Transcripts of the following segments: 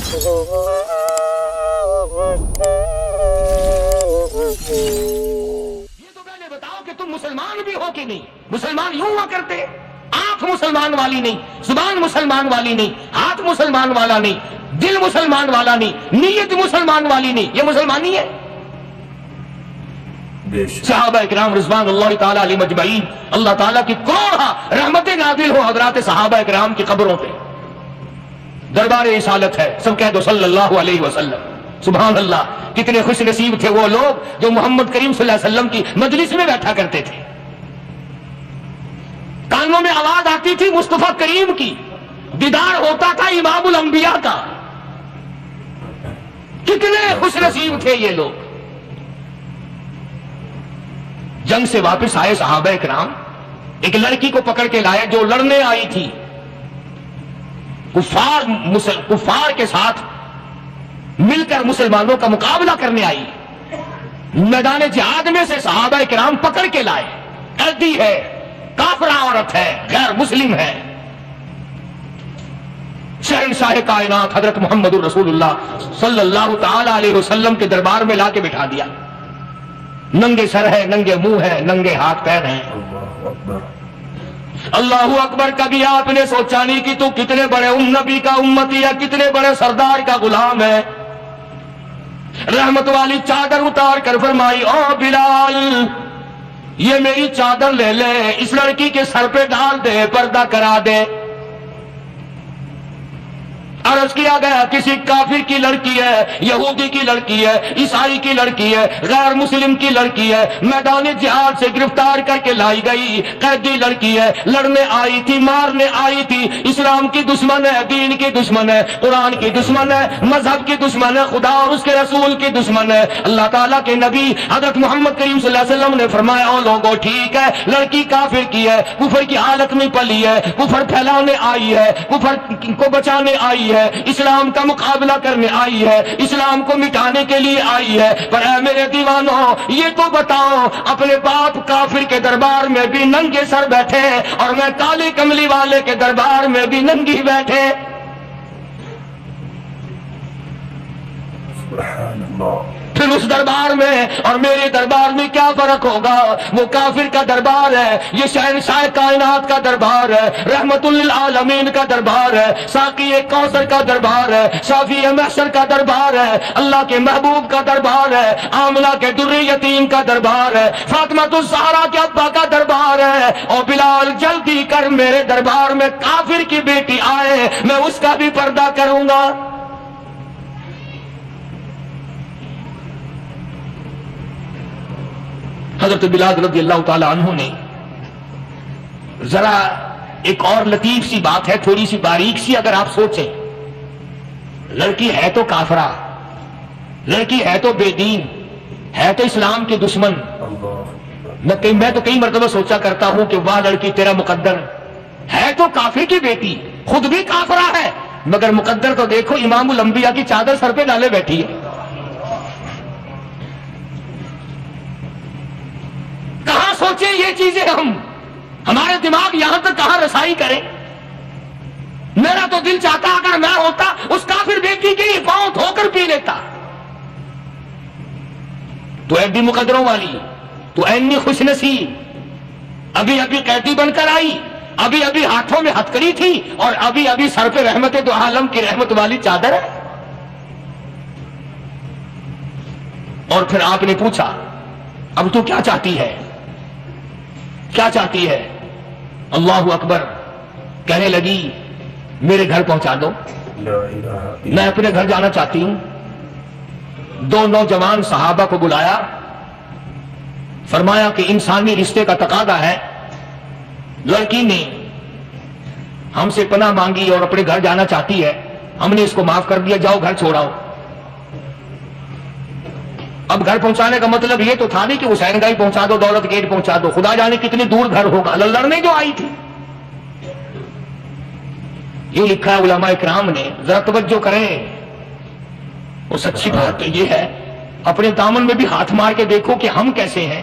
تو پہلے بتاؤ کہ تم مسلمان بھی ہو کہ نہیں؟ مسلمان یوں ہوا کرتے، آنکھ مسلمان والی نہیں، زبان مسلمان والی نہیں، ہاتھ مسلمان والا نہیں، دل مسلمان والا نہیں، نیت مسلمان والی نہیں، یہ مسلمانی ہے؟ صحابہ اکرام رضوان اللہ تعالیٰ علیہ مجمعین، اللہ تعالیٰ کی کروڑا رحمت نازل ہو حضرات صحابہ اکرام کی قبروں پہ، دربار رسالت ہے، سب کہہ دو صلی اللہ علیہ وسلم۔ سبحان اللہ، کتنے خوش نصیب تھے وہ لوگ جو محمد کریم صلی اللہ علیہ وسلم کی مجلس میں بیٹھا کرتے تھے، کانوں میں آواز آتی تھی مصطفیٰ کریم کی، دیدار ہوتا تھا امام الانبیاء کا، کتنے خوش نصیب تھے یہ لوگ۔ جنگ سے واپس آئے صحابہ کرام، ایک لڑکی کو پکڑ کے لائے جو لڑنے آئی تھی، کفار کے ساتھ مل کر مسلمانوں کا مقابلہ کرنے آئی، میدان جہاد میں سے صحابہ کرام پکڑ کے لائے، قیدی ہے، کافرہ عورت ہے، غیر مسلم ہے، شہنشاہ کائنات حضرت محمد رسول اللہ صلی اللہ تعالی علیہ وسلم کے دربار میں لا کے بٹھا دیا، ننگے سر ہے، ننگے منہ ہے، ننگے ہاتھ پیر ہیں۔ اللہ اکبر، کبھی آپ نے سوچا نہیں کہ تو کتنے بڑے نبی کا امتی یا کتنے بڑے سردار کا غلام ہے؟ رحمت والی چادر اتار کر فرمائی، او بلال یہ میری چادر لے لے، اس لڑکی کے سر پہ ڈال دے، پردہ کرا دے۔ عرض کیا گیا کسی کافر کی لڑکی ہے، یہودی کی لڑکی ہے، عیسائی کی لڑکی ہے، غیر مسلم کی لڑکی ہے، میدان جہاد سے گرفتار کر کے لائی گئی، قیدی لڑکی ہے، لڑنے آئی تھی، مارنے آئی تھی، اسلام کی دشمن ہے، دین کی دشمن ہے، قرآن کی دشمن ہے، مذہب کی دشمن ہے، خدا اور اس کے رسول کی دشمن ہے۔ اللہ تعالیٰ کے نبی حضرت محمد کریم صلی اللہ علیہ وسلم نے فرمایا، او لوگوں ٹھیک ہے لڑکی کافر کی ہے، کفر کی حالت میں پلی ہے، کفر پھیلانے آئی ہے، کفر کو بچانے آئی ہے، اسلام کا مقابلہ کرنے آئی ہے، اسلام کو مٹانے کے لیے آئی ہے، پر اے میرے دیوانوں یہ تو بتاؤ، اپنے باپ کافر کے دربار میں بھی ننگے سر بیٹھے اور میں کالی کملی والے کے دربار میں بھی ننگی بیٹھے، سبحان اللہ۔ پھر اس دربار میں اور میرے دربار میں کیا فرق ہوگا؟ وہ کافر کا دربار ہے، یہ شہنشاہ کائنات کا دربار ہے، رحمت للعالمین کا دربار ہے، ساقی کوثر کا دربار ہے، شافی محشر کا دربار ہے، اللہ کے محبوب کا دربار ہے، آمنہ کے در یتیم کا دربار ہے، فاطمہ الزہرا کے ابا کا دربار ہے۔ اور بلال جلدی کر، میرے دربار میں کافر کی بیٹی آئے، میں اس کا بھی پردہ کروں گا۔ حضرت بلال رضی اللہ تعالی عنہ نے ذرا ایک اور لطیف سی بات ہے، تھوڑی سی باریک سی، اگر آپ سوچیں، لڑکی ہے تو کافرہ، لڑکی ہے تو بے دین، ہے تو اسلام کے دشمن، میں تو کئی مرتبہ سوچا کرتا ہوں کہ واہ لڑکی تیرا مقدر ہے، تو کافر کی بیٹی، خود بھی کافرہ ہے، مگر مقدر تو دیکھو امام الانبیاء کی چادر سر پہ ڈالے بیٹھی ہے۔ کہاں سوچیں یہ چیزیں، ہمارے دماغ یہاں تک کہاں رسائی کریں؟ میرا تو دل چاہتا اگر میں ہوتا اس کافر بیٹی کے ہی پاؤں دھو کر پی لیتا۔ تو ایڈی مقدروں والی، تو اینی خوش نصیب، ابھی ابھی قیدی بن کر آئی، ابھی ابھی ہاتھوں میں ہتکڑی تھی، اور ابھی ابھی سر پہ رحمت دو عالم کی رحمت والی چادر ہے۔ اور پھر آپ نے پوچھا اب تو کیا چاہتی ہے، کیا چاہتی ہے؟ اللہ اکبر، کہنے لگی میرے گھر پہنچا دو، میں اپنے گھر جانا چاہتی ہوں۔ دو نوجوان صحابہ کو بلایا، فرمایا کہ انسانی رشتے کا تقاضا ہے، لڑکی نے ہم سے پناہ مانگی اور اپنے گھر جانا چاہتی ہے، ہم نے اس کو معاف کر دیا، جاؤ گھر چھوڑاؤ۔ اب گھر پہنچانے کا مطلب یہ تو تھا نہیں کہ حسین گائی پہنچا دو، دولت گیٹ پہنچا دو، خدا جانے کتنی دور گھر ہوگا، لڑنے جو آئی تھی۔ یہ لکھا ہے علماء اکرام نے، ذرا توجہ کریں، وہ سچی بات تو یہ ہے، اپنے دامن میں بھی ہاتھ مار کے دیکھو کہ ہم کیسے ہیں۔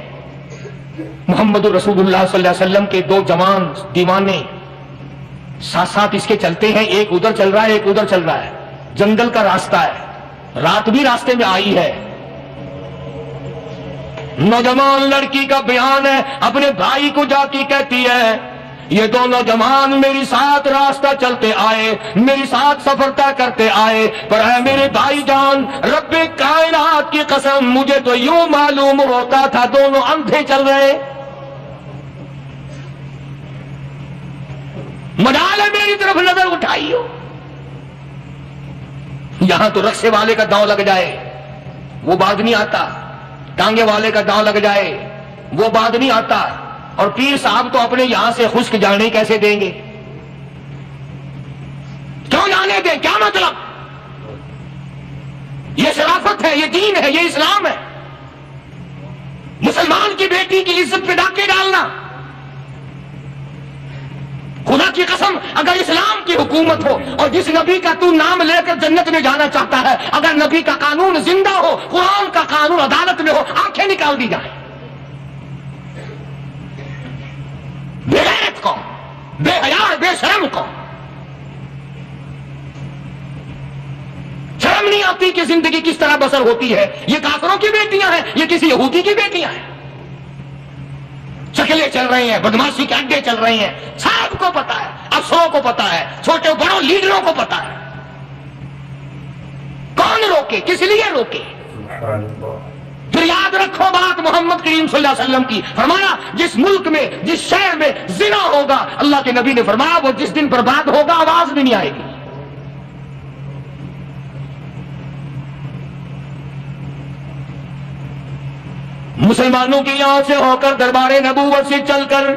محمد رسول اللہ صلی اللہ علیہ وسلم کے دو جوان دیوانے ساتھ ساتھ اس کے چلتے ہیں، ایک ادھر چل رہا ہے ایک ادھر چل رہا ہے، جنگل کا راستہ ہے، رات بھی راستے میں آئی ہے. نوجوان لڑکی کا بیان ہے، اپنے بھائی کو جا کے کہتی ہے یہ دو نوجوان میری ساتھ راستہ چلتے آئے، میری ساتھ سفر طے کرتے آئے، پر اے میرے بھائی جان، رب کائنات کی قسم مجھے تو یوں معلوم ہوتا تھا دونوں اندھے چل رہے. مجال ہے میری طرف نظر اٹھائی ہو. یہاں تو رکشے والے کا داؤں لگ جائے وہ بات نہیں آتا، ٹانگے والے کا داؤں لگ جائے وہ بات نہیں آتا، اور پیر صاحب تو اپنے یہاں سے خشک جانے کیسے دیں گے؟ کیوں جانے دیں؟ کیا مطلب؟ یہ شرافت ہے، یہ دین ہے، یہ اسلام ہے. مسلمان کی بیٹی کی عزت پہ ڈاکے ڈالنا. خدا کی قسم اگر اسلام کی حکومت ہو اور جس نبی کا تو نام لے کر جنت میں جانا چاہتا ہے، اگر نبی کا قانون زندہ ہو، قرآن کا قانون عدالت میں ہو، آنکھیں نکال دی جائیں. بے غیرت کو، بے حیا بے شرم کو شرم نہیں آتی کہ زندگی کس طرح بسر ہوتی ہے. یہ کافروں کی بیٹیاں ہیں، یہ کسی یہودی کی بیٹیاں ہیں. شکلیں چل رہی ہیں، بدماشی کے اڈے چل رہی ہیں، سب کو پتا ہے، افسروں کو پتا ہے، چھوٹے بڑوں لیڈروں کو پتا ہے. کون روکے؟ کس لیے روکے؟ پھر یاد رکھو بات محمد کریم صلی اللہ علیہ وسلم کی. فرمایا جس ملک میں، جس شہر میں زنا ہوگا، اللہ کے نبی نے فرمایا وہ جس دن برباد ہوگا آواز بھی نہیں آئے گی. مسلمانوں کی یہاں سے ہو کر دربار نبوت سے چل کر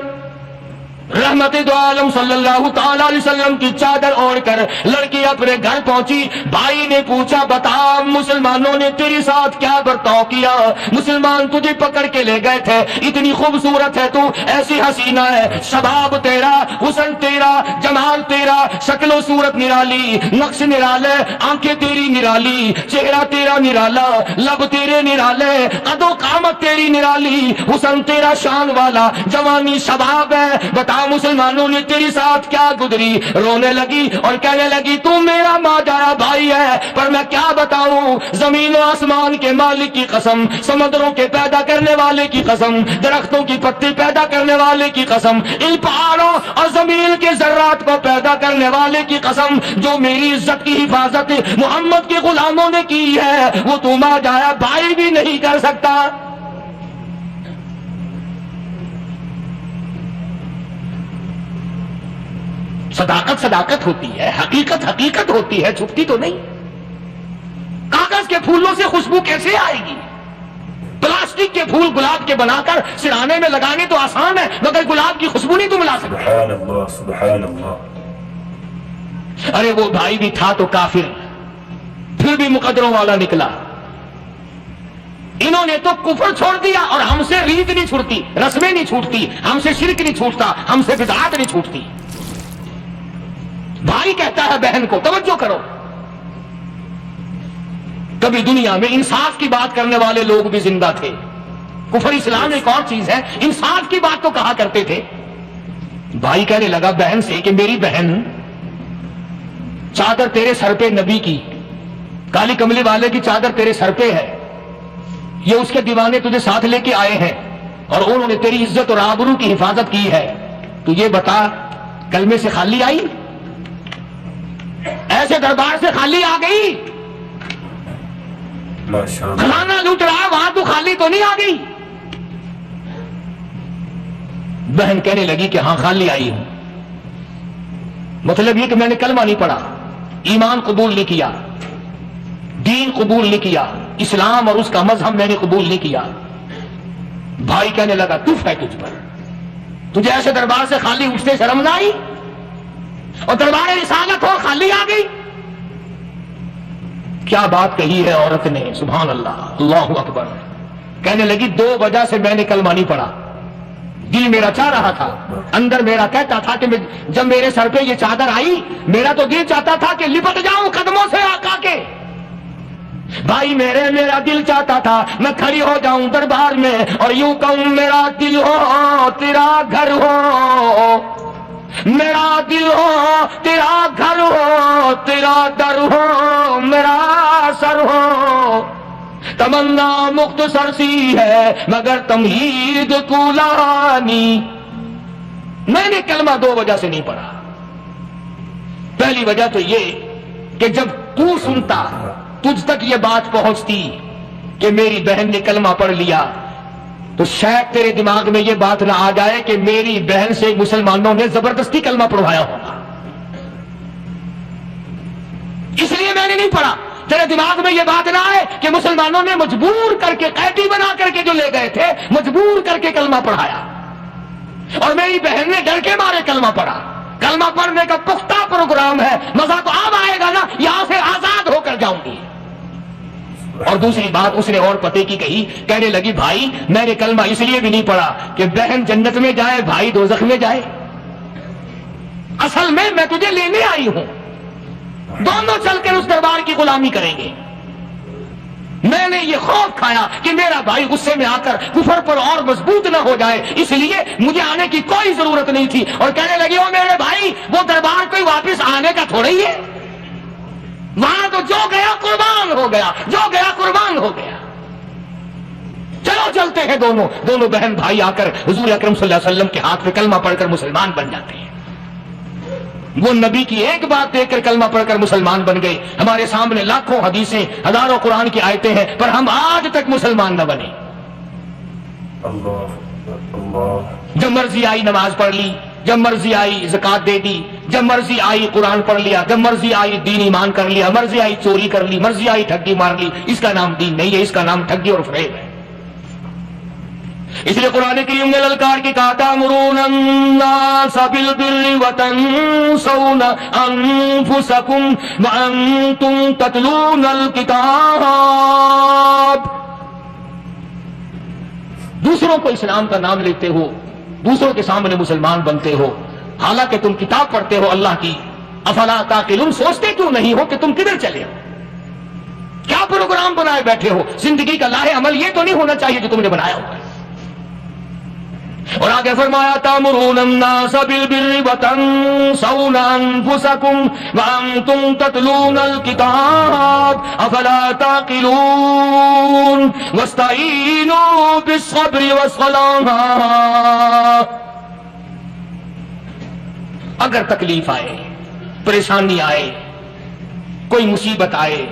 رحمت دو عالم صلی اللہ تعالی علیہ وسلم کی چادر اوڑھ کر لڑکی اپنے گھر پہنچی. بھائی نے پوچھا بتا مسلمانوں نے تیرے ساتھ کیا برتاؤ کیا؟ مسلمان تجھے پکڑ کے لے گئے تھے، اتنی خوبصورت ہے تو، ایسی حسینہ ہے، شباب تیرا، حسن تیرا، جمال تیرا، شکل و صورت نرالی، نقش نرالے، آنکھیں تیری نرالی، چہرہ تیرا نرالا، لب تیرے نرالے، قد و قامت تیری نرالی، حسن تیرا شان والا، جوانی شباب ہے. بتا مسلمانوں نے تیری ساتھ کیا گزری؟ رونے لگی اور کہنے لگی تو میرا ماجرا بھائی ہے، پر میں کیا بتاؤں، زمین و آسمان کے مالک کی قسم، سمندروں کے پیدا کرنے والے کی قسم، درختوں کی پتی پیدا کرنے والے کی قسم، ان پہاڑوں اور زمین کے ذرات کو پیدا کرنے والے کی قسم، جو میری عزت کی حفاظت محمد کے غلاموں نے کی ہے وہ تو ماجرا بھائی بھی نہیں کر سکتا. صداقت صداقت ہوتی ہے، حقیقت حقیقت ہوتی ہے، چھپتی تو نہیں. کاغذ کے پھولوں سے خوشبو کیسے آئے گی؟ پلاسٹک کے پھول گلاب کے بنا کر سرانے میں لگانے تو آسان ہے، مگر گلاب کی خوشبو نہیں تم لا سکتے. سبحان اللہ سبحان اللہ. ارے وہ بھائی بھی تھا تو کافر، پھر بھی مقدروں والا نکلا. انہوں نے تو کفر چھوڑ دیا اور ہم سے ریت نہیں چھوٹتی، رسمیں نہیں چھوٹتی، ہم سے شرک نہیں چھوٹتا، ہم سے بدعات نہیں چھوٹتی. بھائی کہتا ہے بہن کو توجہ کرو. کبھی دنیا میں انصاف کی بات کرنے والے لوگ بھی زندہ تھے. کفر اسلام ایک اور چیز ہے، انصاف کی بات تو کہا کرتے تھے. بھائی کہنے لگا بہن سے کہ میری بہن، چادر تیرے سر پہ نبی کی، کالی کملی والے کی چادر تیرے سر پہ ہے، یہ اس کے دیوانے تجھے ساتھ لے کے آئے ہیں اور انہوں نے تیری عزت اور آبرو کی حفاظت کی ہے. تو یہ بتا کلمے سے خالی آئی؟ ایسے دربار سے خالی آ گئی؟ خزانہ لوٹ رہا ہے وہاں تو خالی تو نہیں آ گئی؟ بہن کہنے لگی کہ ہاں خالی آئی ہوں. مطلب یہ کہ میں نے کلمہ نہیں پڑھا، ایمان قبول نہیں کیا، دین قبول نہیں کیا، اسلام اور اس کا مذہب میں نے قبول نہیں کیا. بھائی کہنے لگا تف ہے تجھ پر، تجھے ایسے دربار سے خالی اٹھتے شرم نہ آئی؟ اور دربار رسالت ہو خالی آ گئی؟ کیا بات کہی ہے عورت نے، سبحان اللہ، اللہ اکبر. کہنے لگی 2 وجہ سے میں نے کلمہ نہیں پڑھا. دل میرا چاہ رہا تھا، اندر میرا کہتا تھا کہ جب میرے سر پہ یہ چادر آئی میرا تو دل چاہتا تھا کہ لپٹ جاؤں قدموں سے آقا کے. بھائی میرا دل چاہتا تھا میں کھڑی ہو جاؤں دربار میں اور یوں کہوں میرا دل ہو تیرا گھر ہو، میرا دل ہو تیرا گھر ہو، تیرا در ہو میرا سر ہو، تمنا مختصر سی ہے مگر تمہید طولانی۔ میں نے کلمہ دو وجہ سے نہیں پڑھا۔ پہلی وجہ تو یہ کہ جب تو سنتا، تجھ تک یہ بات پہنچتی کہ میری بہن نے کلمہ پڑھ لیا، تو شاید تیرے دماغ میں یہ بات نہ آ جائے کہ میری بہن سے مسلمانوں نے زبردستی کلمہ پڑھوایا ہوگا، اس لیے میں نے نہیں پڑھا۔ تیرے دماغ میں یہ بات نہ آئے کہ مسلمانوں نے مجبور کر کے، قیدی بنا کر کے جو لے گئے تھے، مجبور کر کے کلمہ پڑھایا، اور میری بہن نے ڈر کے مارے کلمہ پڑھا۔ کلمہ پڑھنے کا پختہ پروگرام ہے، مزہ تو اب آئے گا نا، یہاں سے آزاد ہو کر جاؤں گی۔ اور دوسری بات اس نے اور پتے کی کہی، کہنے لگی بھائی میں نے کلمہ اس لیے بھی نہیں پڑھا کہ بہن جنت میں جائے بھائی دوزخ میں جائے، اصل میں تجھے لینے آئی ہوں، دونوں چل کر اس دربار کی غلامی کریں گے۔ میں نے یہ خوف کھایا کہ میرا بھائی غصے میں آ کر کفر پر اور مضبوط نہ ہو جائے، اس لیے مجھے آنے کی کوئی ضرورت نہیں تھی۔ اور کہنے لگی او میرے بھائی وہ دربار کوئی واپس آنے کا تھوڑا ہی ہے، وہاں تو جو گیا قربان ہو گیا، جو گیا قربان ہو گیا۔ چلو چلتے ہیں دونوں بہن بھائی آ کر حضور اکرم صلی اللہ علیہ وسلم کے ہاتھ میں کلمہ پڑھ کر مسلمان بن جاتے ہیں۔ وہ نبی کی ایک بات دیکھ کر کلمہ پڑھ کر مسلمان بن گئے۔ ہمارے سامنے لاکھوں حدیثیں، ہزاروں قرآن کی آیتیں ہیں، پر ہم آج تک مسلمان نہ بنے۔ جب مرضی آئی نماز پڑھ لی، جب مرضی آئی زکات دے دی، جب مرضی آئی قرآن پڑھ لیا، جب مرضی آئی دین ایمان کر لیا، مرضی آئی چوری کر لی، مرضی آئی ٹھگی مار لی۔ اس کا نام دین نہیں ہے، اس کا نام ٹھگی اور فریب ہے۔ اس لیے قرآن کریم نے للکار کی کہا تأمرون الناس بالبر وتنسون انفسکم وانتم تتلون الکتاب۔ دوسروں کو اسلام کا نام لیتے ہو، دوسروں کے سامنے مسلمان بنتے ہو، حالانکہ تم کتاب پڑھتے ہو اللہ کی۔ افلا تعقلون، سوچتے کیوں نہیں ہو کہ تم کدھر چلے ہو؟ کیا پروگرام بنائے بیٹھے ہو؟ زندگی کا لاہ عمل یہ تو نہیں ہونا چاہیے جو تم نے بنایا ہوا ہے۔ اور آگے فرمایا تأمرون الناس بالبر وتنسون انفسکم وانتم تتلون الکتاب افلا تعقلون واستعینوا بالصبر والصلاۃ۔ اگر تکلیف آئے، پریشانی آئے، کوئی مصیبت آئے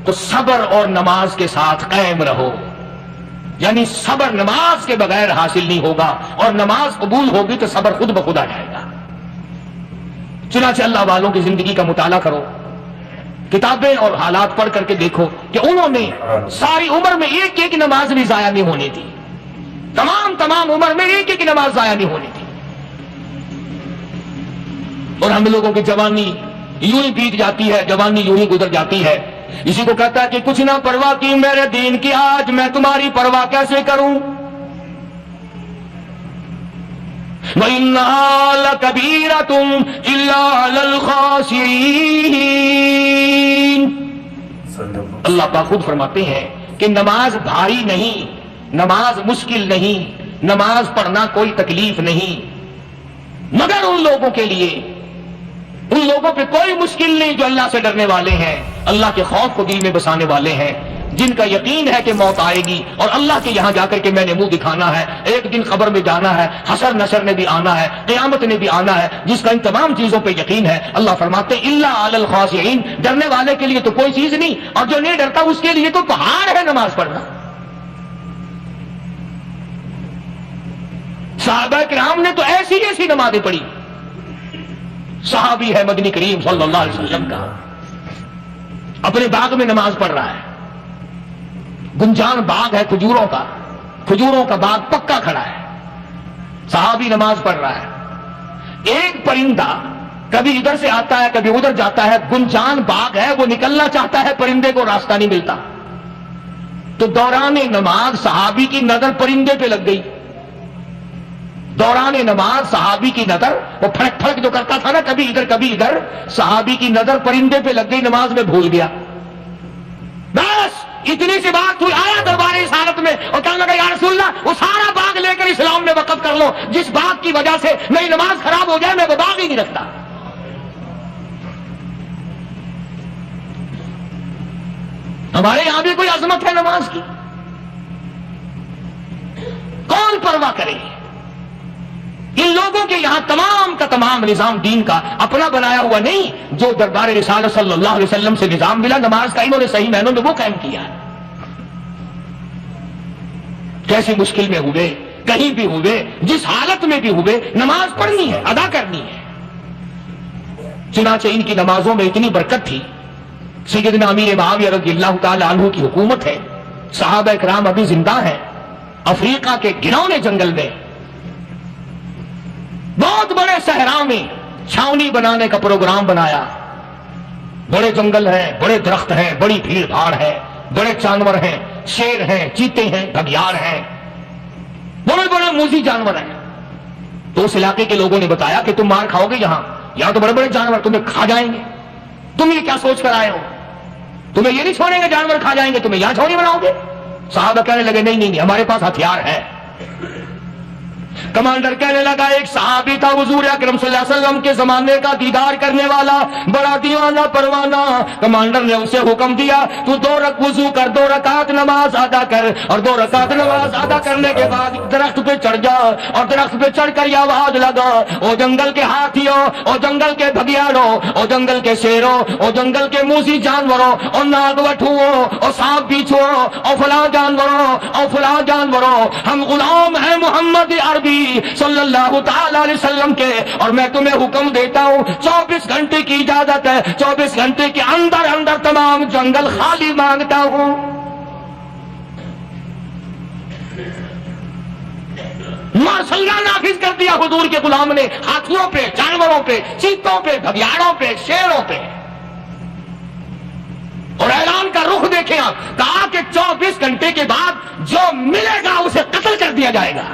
تو صبر اور نماز کے ساتھ قائم رہو۔ یعنی صبر نماز کے بغیر حاصل نہیں ہوگا، اور نماز قبول ہوگی تو صبر خود بخود آ جائے گا۔ چنانچہ اللہ والوں کی زندگی کا مطالعہ کرو، کتابیں اور حالات پڑھ کر کے دیکھو کہ انہوں نے ساری عمر میں ایک ایک نماز بھی ضائع نہیں ہونے دی، تمام عمر میں ایک ایک نماز ضائع نہیں ہونے دی۔ اور ہم لوگوں کی جوانی یوں ہی بیت جاتی ہے، جوانی یوں ہی گزر جاتی ہے۔ اسی کو کہتا ہے کہ کچھ نہ پرواہ کی میرے دین کی، آج میں تمہاری پرواہ کیسے کروں؟ وَإِنَّهَا لَكَبِيرَةٌ إِلَّا عَلَى الْخَاشِعِينَ۔ اللہ پاک خود فرماتے ہیں کہ نماز بھاری نہیں، نماز مشکل نہیں، نماز پڑھنا کوئی تکلیف نہیں، مگر ان لوگوں کے لیے، ان لوگوں پہ کوئی مشکل نہیں جو اللہ سے ڈرنے والے ہیں، اللہ کے خوف کو دل میں بسانے والے ہیں، جن کا یقین ہے کہ موت آئے گی اور اللہ کے یہاں جا کر کے میں نے منہ دکھانا ہے، ایک دن قبر میں جانا ہے، حشر نشر نے بھی آنا ہے، قیامت نے بھی آنا ہے، جس کا ان تمام چیزوں پہ یقین ہے۔ اللہ فرماتے ہیں الا علی الخاشعین، ڈرنے والے کے لیے تو کوئی چیز نہیں، اور جو نہیں ڈرتا اس کے لیے تو پہاڑ ہے نماز پڑھنا۔ صحابہ کرام نے تو ایسی ایسی نمازیں پڑھی۔ صحابی ہے مدنی کریم صلی اللہ علیہ وسلم کا، اپنے باغ میں نماز پڑھ رہا ہے، گنجان باغ ہے کھجوروں کا باغ پکا کھڑا ہے، صحابی نماز پڑھ رہا ہے۔ ایک پرندہ کبھی ادھر سے آتا ہے کبھی ادھر جاتا ہے، گنجان باغ ہے، وہ نکلنا چاہتا ہے، پرندے کو راستہ نہیں ملتا، تو دوران نماز صحابی کی نظر پرندے پہ لگ گئی۔ دوران نماز صحابی کی نظر، وہ پھڑک پھڑک جو کرتا تھا نا کبھی ادھر کبھی ادھر، صحابی کی نظر پرندے پہ لگ گئی، نماز میں بھول گیا۔ بس اتنی سی بات تو آیا دربار رسالت میں اور کہنے لگا یا رسول اللہ وہ سارا باغ لے کر اسلام میں وقف کر لو، جس باغ کی وجہ سے میری نماز خراب ہو جائے میں وہ باغ ہی نہیں رکھتا۔ ہمارے یہاں بھی کوئی عظمت ہے نماز کی؟ کون پرواہ کرے؟ ان لوگوں کے یہاں تمام کا تمام نظام دین کا اپنا بنایا ہوا نہیں، جو دربار رسالت صلی اللہ علیہ وسلم سے نظام ملا نماز کا انہوں نے صحیح معنوں میں وہ قائم کیا۔ کیسی مشکل میں ہوئے، کہیں بھی ہوئے، جس حالت میں بھی ہوئے، نماز پڑھنی ہے، ادا کرنی ہے۔ چنانچہ ان کی نمازوں میں اتنی برکت تھی، سیدنا امیر معاویہ رضی اللہ تعالی عنہ کی حکومت ہے، صحابہ کرام ابھی زندہ ہیں، افریقہ کے گھنونے جنگل میں بہت بڑے صحرا میں چھاؤنی بنانے کا پروگرام بنایا۔ بڑے جنگل ہیں، بڑے درخت ہیں، بڑی بھیڑ بھاڑ ہے، بڑے جانور ہیں، شیر ہیں، چیتے ہیں، گھگیار ہیں، بڑے بڑے موذی جانور ہیں۔ تو اس علاقے کے لوگوں نے بتایا کہ تم مار کھاؤ گے، یہاں تو بڑے بڑے جانور تمہیں کھا جائیں گے، تم یہ کیا سوچ کر آئے ہو؟ تمہیں یہ نہیں چھوڑیں گے، جانور کھا جائیں گے، تمہیں یہاں چھوڑی بناؤ گے؟ صحابہ کہنے لگے نہیں ہمارے پاس ہتھیار ہے۔ کمانڈر کہنے لگا ایک صحابی تھا حضور اکرم صلی اللہ علیہ وسلم کے زمانے کا دیدار کرنے والا، بڑا دیوانہ پروانہ۔ کمانڈر نے اسے حکم دیا تو 2 وضو کر، 2 رکعت نماز ادا کر، اور 2 رکعت نماز ادا کرنے کے بعد درخت پہ چڑھ جا، اور درخت پہ چڑھ کر یہ آواز لگا، او جنگل کے ہاتھیوں، او جنگل کے بھگیاڑوں، او جنگل کے شیروں، او جنگل کے موذی جانوروں، اور ناگ وٹھوؤں، اور سانپ بیچھوؤں، اور فلاں جانوروں، اور فلاں جانوروں، ہم غلام ہیں محمد عربی صلی اللہ تعالی علیہ وسلم کے، اور میں تمہیں حکم دیتا ہوں 24 گھنٹے کی اجازت ہے، 24 گھنٹے کے اندر اندر تمام جنگل خالی مانگتا ہوں۔ مارشلہ نافذ کر دیا حضور کے غلام نے، ہاتھیوں پہ، جانوروں پہ، چیتوں پہ، بھگیاڑوں پہ، شیروں پہ، اور اعلان کا رخ دیکھیں آپ، کہا کہ 24 گھنٹے کے بعد جو ملے گا اسے قتل کر دیا جائے گا۔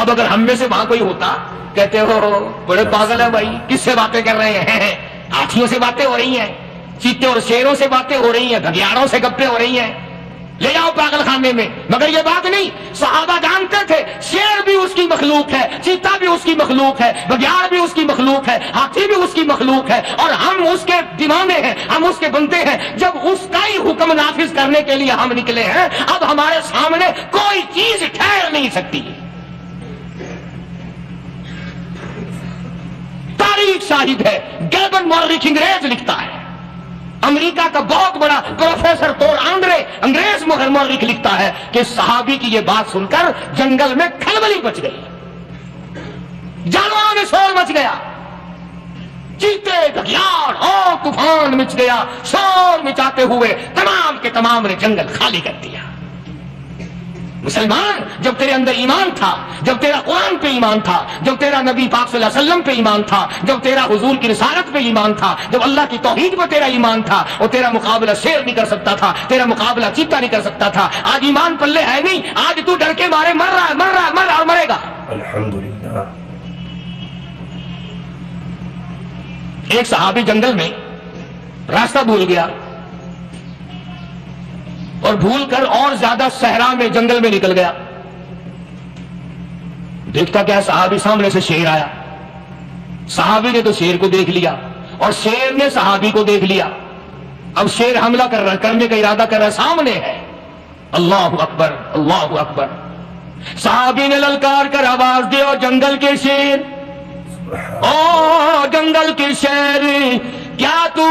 اب اگر ہم میں سے وہاں کوئی ہوتا، کہتے ہو بڑے پاگل ہیں بھائی، کس سے باتیں کر رہے ہیں؟ ہاتھیوں سے باتیں ہو رہی ہیں، چیتے اور شیروں سے باتیں ہو رہی ہیں، گھگیاروں سے گپیں ہو رہی ہیں، لے جاؤ پاگل خانے میں۔ مگر یہ بات نہیں، صحابہ جانتے تھے شیر بھی اس کی مخلوق ہے، چیتا بھی اس کی مخلوق ہے، بگیار بھی اس کی مخلوق ہے، ہاتھی بھی اس کی مخلوق ہے، اور ہم اس کے دیوانے ہیں، ہم اس کے بندے ہیں۔ جب اس کا ہی حکم نافذ کرنے کے لیے ہم نکلے ہیں، اب ہمارے سامنے کوئی چیز ٹھہر نہیں سکتی۔ تاریخ شاہد ہے، گیلبن مورخ انگریز لکھتا ہے، امریکہ کا بہت بڑا پروفیسر تور آندرے انگریز مورخ لکھتا ہے کہ صحابی کی یہ بات سن کر جنگل میں کھلبلی مچ گئی، جانوروں میں شور مچ گیا، چیتے گھگیار اور طوفان مچ گیا، شور مچاتے ہوئے تمام کے تمام نے جنگل خالی کر دیا۔ مسلمان، جب تیرے اندر ایمان تھا، جب تیرا قرآن پہ ایمان تھا، جب تیرا نبی پاک صلی اللہ علیہ وسلم پہ ایمان تھا، جب تیرا حضور کی رسالت پہ ایمان تھا، جب اللہ کی توحید پہ تیرا ایمان تھا، اور تیرا مقابلہ شیر نہیں کر سکتا تھا، تیرا مقابلہ چیتا نہیں کر سکتا تھا۔ آج ایمان پلے ہے نہیں، آج تو ڈر کے مارے مر رہا ہے اور مرے گا۔ الحمدللہ۔ ایک صحابی جنگل میں راستہ بھول گیا، اور بھول کر اور زیادہ صحرا میں جنگل میں نکل گیا۔ دیکھتا کیا صحابی سامنے سے شیر آیا، صحابی نے تو شیر کو دیکھ لیا اور شیر نے صحابی کو دیکھ لیا۔ اب شیر حملہ کرنے کا ارادہ کر رہا ہے، سامنے ہے۔ اللہ اکبر، اللہ اکبر۔ صحابی نے للکار کر آواز دی، اور جنگل کے شیر، او جنگل کے شیر، کیا تو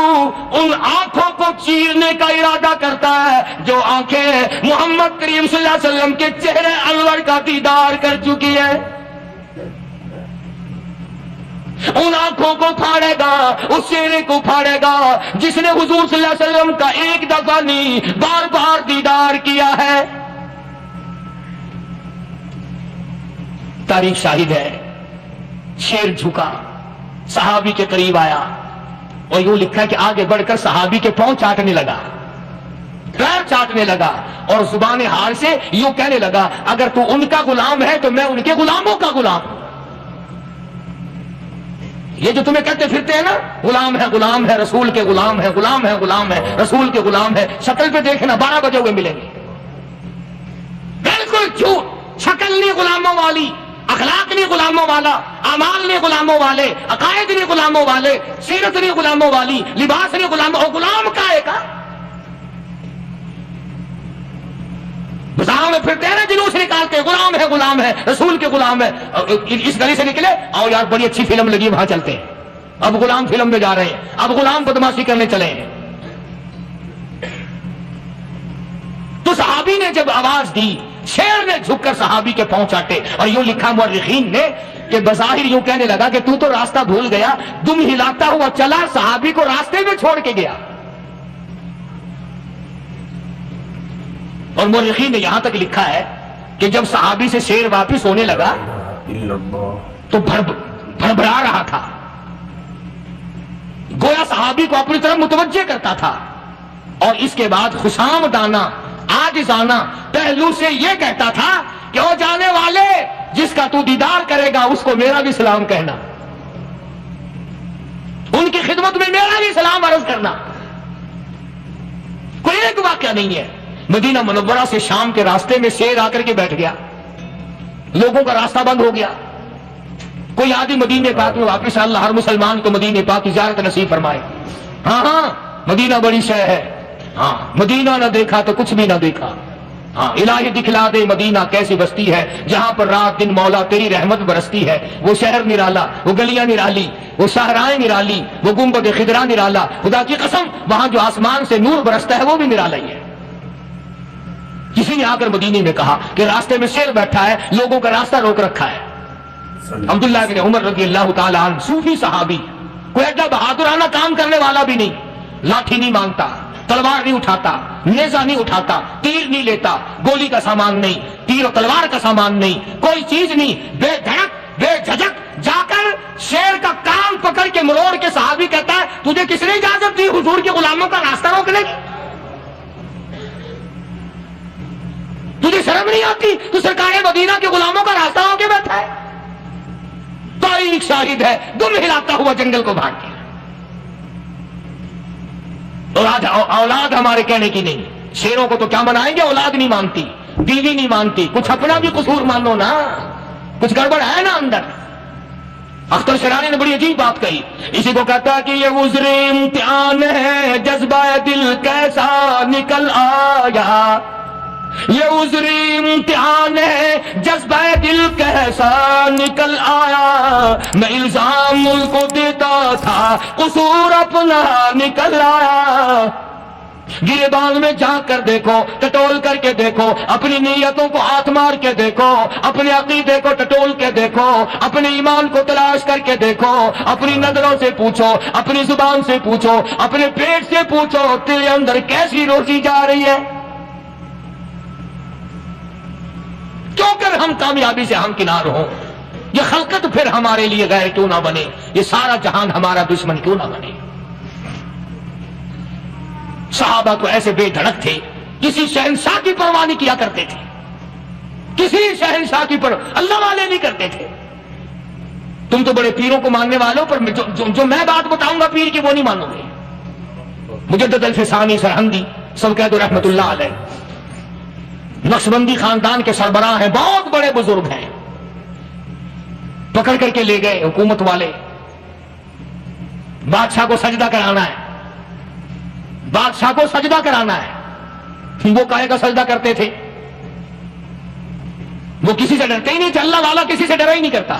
ان آنکھوں کو چیرنے کا ارادہ کرتا ہے جو آنکھیں محمد کریم صلی اللہ علیہ وسلم کے چہرے انور کا دیدار کر چکی ہے؟ ان آنکھوں کو پھاڑے گا، اس چہرے کو پھاڑے گا جس نے حضور صلی اللہ علیہ وسلم کا ایک دفعہ نہیں بار بار دیدار کیا ہے۔ تاریخ شاہد ہے، شیر جھکا، صحابی کے قریب آیا، اور یوں لکھا کہ آگے بڑھ کر صحابی کے پاؤں چاٹنے لگا، پیر چاٹنے لگا، اور زبان حال سے یوں کہنے لگا اگر تو ان کا غلام ہے تو میں ان کے غلاموں کا غلام ہوں۔ یہ جو تمہیں کہتے پھرتے ہیں نا غلام ہے رسول کے غلام ہے غلام ہے رسول کے غلام ہے، شکل پہ دیکھنا 12 بجے ہوئے ملیں گے، بالکل جھوٹ، شکل نہیں غلاموں والی، اخلاق نہیں غلاموں والا، اعمال نہیں غلاموں والے، عقائد نہیں غلاموں والے، سیرت نہیں غلاموں والی، لباس نہیں غلاموں، غلام کا ہے کا بازاروں میں پھرتے ہیں نا، جلوس نکالتے ہیں غلام ہے رسول کے غلام ہے، اس گلی سے نکلے آؤ یار بڑی اچھی فلم لگی وہاں چلتے ہیں، اب غلام فلم میں جا رہے ہیں، اب غلام بدماشی کرنے چلے ہیں۔ تو صحابی نے جب آواز دی، شیر نے جھک کر صحابی کے پاؤں چاٹے، اور یوں لکھا مورخین نے کہ بظاہر یوں کہنے لگا کہ تو راستہ بھول گیا، دم ہلاتا ہوا چلا، صحابی کو راستے میں چھوڑ کے گیا۔ اور مورخین نے یہاں تک لکھا ہے کہ جب صحابی سے شیر واپس ہونے لگا إلا الله تو بھڑبڑا رہا تھا، گویا صحابی کو اپنی طرف متوجہ کرتا تھا، اور اس کے بعد خوشامدانہ عاجزانہ پہلو سے یہ کہتا تھا کہ او جانے والے، جس کا تو دیدار کرے گا اس کو میرا بھی سلام کہنا، ان کی خدمت میں میرا بھی سلام عرض کرنا۔ کوئی ایک واقعہ نہیں ہے، مدینہ منورہ سے شام کے راستے میں شیر آ کر کے بیٹھ گیا، لوگوں کا راستہ بند ہو گیا، کوئی آدمی مدینہ پاک میں واپس، اللہ ہر مسلمان کو مدینہ پاک کی زیارت نصیب فرمائے۔ ہاں مدینہ بڑی شے ہے، ہاں مدینہ نہ دیکھا تو کچھ بھی نہ دیکھا، ہاں الہی دکھلا دے مدینہ کیسی بستی ہے جہاں پر رات دن مولا تیری رحمت برستی ہے، وہ شہر نرالا، وہ گلیاں نرالی، وہ صحرائیں نرالی، وہ گنبد خضرا نرالا، خدا کی قسم وہاں جو آسمان سے نور برستا ہے وہ بھی نرالا ہی ہے۔ کسی نے آ کر مدینے میں کہا کہ راستے میں شیر بیٹھا ہے، لوگوں کا راستہ روک رکھا ہے۔ عبداللہ بن عمر رضی اللہ تعالی عنہ صوفی صحابی، کوئی ایڈا بہادرانہ کام کرنے والا بھی نہیں، لاٹھی نہیں مانگتا، تلوار نہیں اٹھاتا، نیزہ نہیں اٹھاتا، تیر نہیں لیتا، گولی کا سامان نہیں، تیر و تلوار کا سامان نہیں، کوئی چیز نہیں، بے دھڑک بے جھجک جا کر شیر کا کان پکڑ کے مروڑ کے صحابی کہتا ہے تجھے کس نے اجازت دی حضور کے غلاموں کا راستہ روکنے کی؟ تجھے شرم نہیں آتی؟ تو سرکار مدینہ کے غلاموں کا راستہ روکے بیٹھا ہے۔ تاریخ شاہد ہے، دم ہلاتا ہوا جنگل کو بھاگ گیا۔ اولاد ہمارے کہنے کی نہیں، شیروں کو تو کیا منائیں گے، اولاد نہیں مانتی، بیوی نہیں مانتی، کچھ اپنا بھی قصور مانو نا، کچھ گڑبڑ ہے نا اندر۔ اختر شرانی نے بڑی عجیب بات کہی، اسی کو کہتا ہے کہ یہ عذر امتحان ہے، جذبہ دل کیسا نکل آیا، یہ عذر امتحان ہے، جذبہ دل کیسا نکل آیا، میں الزام ان کو دیتا تھا، قصور اپنا نکل آیا۔ گریبان میں جا کر دیکھو، ٹٹول کر کے دیکھو، اپنی نیتوں کو ہاتھ مار کے دیکھو، اپنے عقیدے کو ٹٹول کے دیکھو، اپنے ایمان کو تلاش کر کے دیکھو، اپنی نظروں سے پوچھو، اپنی زبان سے پوچھو، اپنے پیٹ سے پوچھو، تیرے اندر کیسی روزی جا رہی ہے؟ کیوں کر ہم کامیابی سے ہمکنار ہوں؟ یہ خلقت پھر ہمارے لیے غیر کیوں نہ بنے؟ یہ سارا جہان ہمارا دشمن کیوں نہ بنے؟ صحابہ تو ایسے بے دھڑک تھے، کسی شہنشاہ کی پرواہ نہیں کیا کرتے تھے، کسی شہنشاہ کی اللہ والے نہیں کرتے تھے۔ تم تو بڑے پیروں کو ماننے والوں پر جو میں بات بتاؤں گا پیر کی وہ نہیں مانو گے۔ مجدد الفسانی سرہندی سب کہہ دو رحمت اللہ علیہ، نقشبندی خاندان کے سربراہ ہیں، بہت بڑے بزرگ ہیں، پکڑ کر کے لے گئے حکومت والے، بادشاہ کو سجدہ کرانا ہے، بادشاہ کو سجدہ کرانا ہے۔ وہ کاہے کا سجدہ کرتے تھے؟ وہ کسی سے ڈرتے ہی نہیں تھے، اللہ والا کسی سے ڈرا ہی نہیں کرتا۔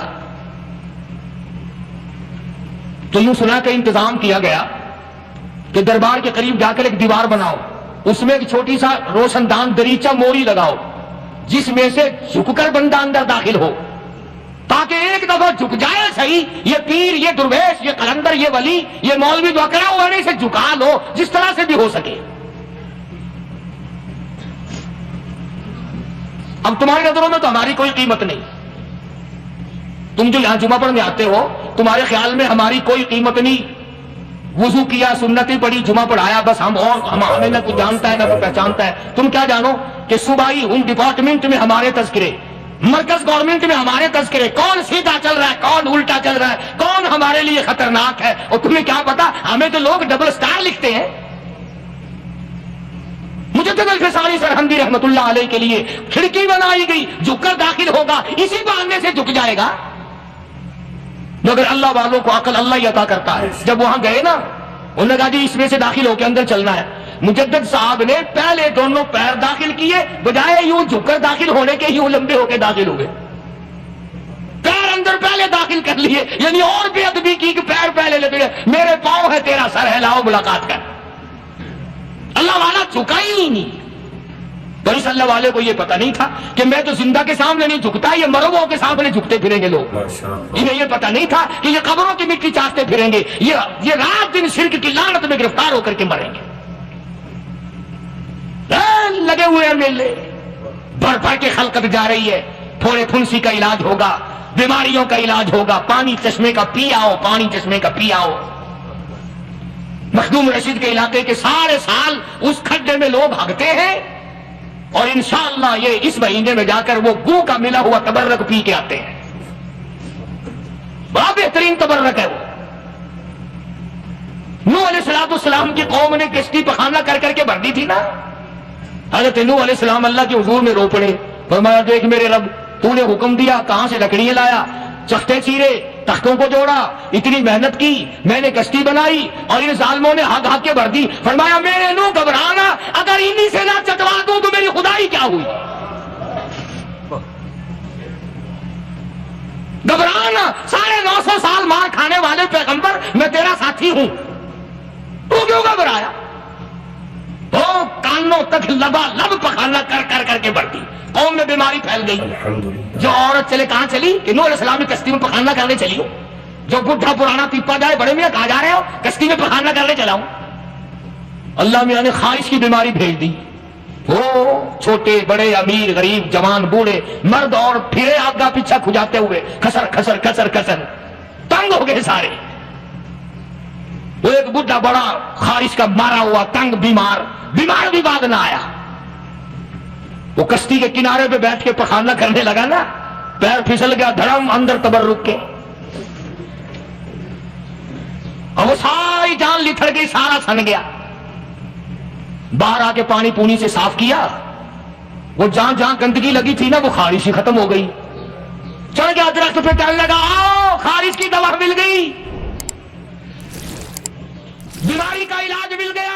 تو یوں سنا کہ انتظام کیا گیا کہ دربار کے قریب جا کر ایک دیوار بناؤ، اس میں ایک چھوٹی سا روشن دان دریچہ موری لگاؤ، جس میں سے جھک کر بندہ اندر داخل ہو، تاکہ ایک دفعہ جھک جائے صحیح، یہ پیر، یہ درویش، یہ قلندر، یہ ولی، یہ مولوی جو اکڑا ہوا نہیں، اسے جھکا لو جس طرح سے بھی ہو سکے۔ اب تمہاری نظروں میں تو ہماری کوئی قیمت نہیں، تم جو یہاں جمعہ پڑھنے آتے ہو تمہارے خیال میں ہماری کوئی قیمت نہیں، وضو کیا، سنتیں پڑھی، جمعہ پڑھایا، بس ہمیں نہ کچھ جانتا ہے نہ کوئی پہچانتا ہے۔ تم کیا جانو کہ صوبائی ہوم ڈپارٹمنٹ میں ہمارے تذکرے، مرکز گورنمنٹ میں ہمارے تذکرے، کون سیدھا چل رہا ہے، کون الٹا چل رہا ہے، کون ہمارے لیے خطرناک ہے، اور تمہیں کیا پتا ہمیں تو لوگ ڈبل سٹار لکھتے ہیں۔ مجدد الفسانی سرہندی رحمت اللہ علیہ کے لیے کھڑکی بنائی گئی، جھک کر داخل ہوگا، اسی بہانے سے جھک جائے گا، مگر اللہ والوں کو عقل اللہ ہی عطا کرتا ہے۔ جب وہاں گئے نا، انہوں نے کہا جی اس میں سے داخل ہو کے اندر چلنا ہے۔ مجدد صاحب نے پہلے دونوں پیر داخل کیے، بجائے یوں جھک کر داخل ہونے کے یوں لمبے ہو کے داخل ہوئے، پیر اندر پہلے داخل کر لیے، یعنی اور بے ادبی کی کہ پیر پہلے لے گئے، میرے پاؤں ہے تیرا سر ہے، لاؤ ملاقات کر۔ اللہ والا جھکا ہی نہیں۔ تو اس اللہ والے کو یہ پتہ نہیں تھا کہ میں تو زندہ کے سامنے نہیں جھکتا، یہ مرووں کے سامنے جھکتے پھریں گے لوگ۔ MashaAllah. انہیں یہ پتہ نہیں تھا کہ یہ قبروں کی مٹی چاٹتے پھریں گے، یہ رات دن شرک کی لعنت میں گرفتار ہو کر کے مریں گے۔ لگے ہوئے ہیں میلے، بھر بھر کے خلقت جا رہی ہے، تھوڑے پھنسی کا علاج ہوگا، بیماریوں کا علاج ہوگا، پانی چشمے کا پی آؤ، پانی چشمے کا پی آؤ۔ مخدوم رشید کے علاقے کے سارے سال اس کھڈے میں لوگ بھاگتے ہیں، اور انشاءاللہ یہ اس مہینے میں جا کر وہ گو کا ملا ہوا تبرک پی کے آتے ہیں۔ بڑا بہترین تبرک ہے وہ۔ نوح علیہ السلام کی قوم نے کشتی پخانہ کر کر کے بھر دی تھی نا، حضرت نوح علیہ السلام اللہ کے حضور میں رو پڑے، فرمایا دیکھ میرے رب، تو نے حکم دیا، کہاں سے لکڑیاں لایا، چختے چیرے، تختوں کو جوڑا، اتنی محنت کی، میں نے کشتی بنائی اور ان ظالموں نے ہاگ ہاگ کے بھر دی۔ فرمایا میرے نوح گھبرانا، اگر انہی سے نہ چٹوا دوں تو میری خدائی کیا ہوئی؟ گھبرانا، 950 سال مار کھانے والے پیغمبر، میں تیرا ساتھی ہوں، تو کیوں گھبرایا؟ وہ کانوں تک لبا لب پخانا کر کے بڑھتی، قوم میں بیماری پھیل گئی۔ Alhamdulillah. جو عورت چلے کہاں چلی؟ کہ نوح علیہ السلام نے کشتی میں پخانا کرنے چلی ہو۔ جو بڈھا پرانا پیپا جائے، بڑے میاں کہاں جا رہے ہو؟ کشتی میں پخانا کرنے چلا ہوں۔ اللہ میاں نے خارش کی بیماری بھیج دی، وہ چھوٹے بڑے، امیر غریب، جوان بوڑھے، مرد اور پھرے آگا پیچھا کھجاتے ہوئے کھسر کھسر کھسر کھسر تنگ ہو گئے سارے۔ وہ ایک بڈھا بڑا خارش کا مارا ہوا تنگ بیمار بھی بعد نہ آیا، وہ کشتی کے کنارے پہ بیٹھ کے پخانا کرنے لگا نا، پیر پھسل گیا دھڑم اندر تبرک کے، اور وہ ساری جان لتھڑ گئی، سارا سن گیا۔ باہر آ کے پانی پونی سے صاف کیا، وہ جہاں گندگی لگی تھی نا، وہ خارش ہی ختم ہو گئی۔ چڑھ گیا درخت پہ، ٹہلنے لگا، آؤ خارش کی دوا مل گئی، بیماری کا علاج مل گیا۔